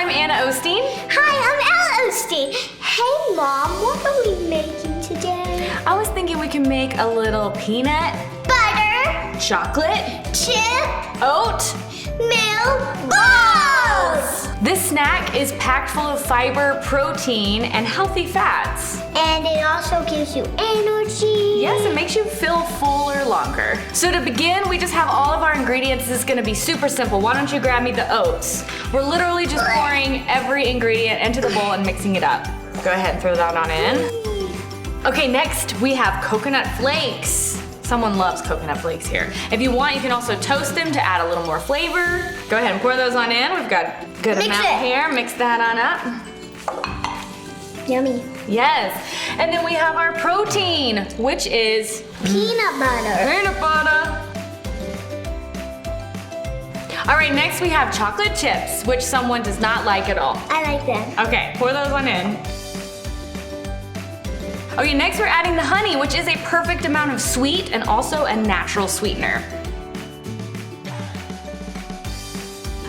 I'm Anna Osteen. Hi, I'm Ella Osteen. Hey, Mom, what are we making today? I was thinking we can make a little peanut, Butter, chocolate, chip, oatmeal balls! This snack is packed full of fiber, protein, and healthy fats. And it also gives you energy. Yes, it makes you feel fuller longer. So to begin, we just have all of our ingredients. This is gonna be super simple. Why don't you grab me the oats? We're literally just pouring every ingredient into the bowl and mixing it up. Go ahead and throw that on in. Okay, next we have coconut flakes. Someone loves coconut flakes here. If you want, you can also toast them to add a little more flavor. Go ahead and pour those on in. We've got a good amount here. Mix that on up. Yummy. Yes, and then we have our protein, which is Peanut butter. peanut butter. All right, next we have chocolate chips, which someone does not like at all. I like them. Okay, pour those on in. Okay, next we're adding the honey, which is a perfect amount of sweet and also a natural sweetener.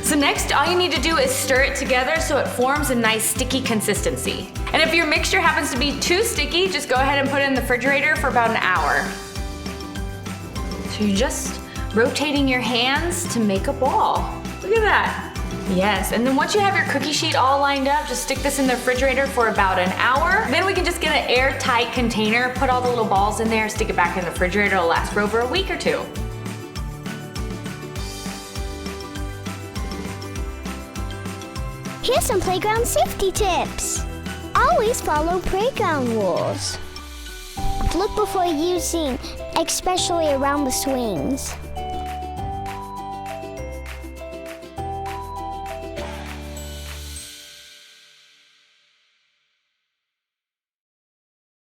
So next, all you need to do is stir it together so it forms a nice sticky consistency. And if your mixture happens to be too sticky, just go ahead and put it in the refrigerator for about an hour. So you're just rotating your hands to make a ball. Look at that. Yes, and then once you have your cookie sheet all lined up, just stick this in the refrigerator for about an hour. Then we can just get an airtight container, put all the little balls in there, stick it back in the refrigerator. It'll last for over a week or two. Here's some playground safety tips. Always follow playground rules. Look before using, especially around the swings.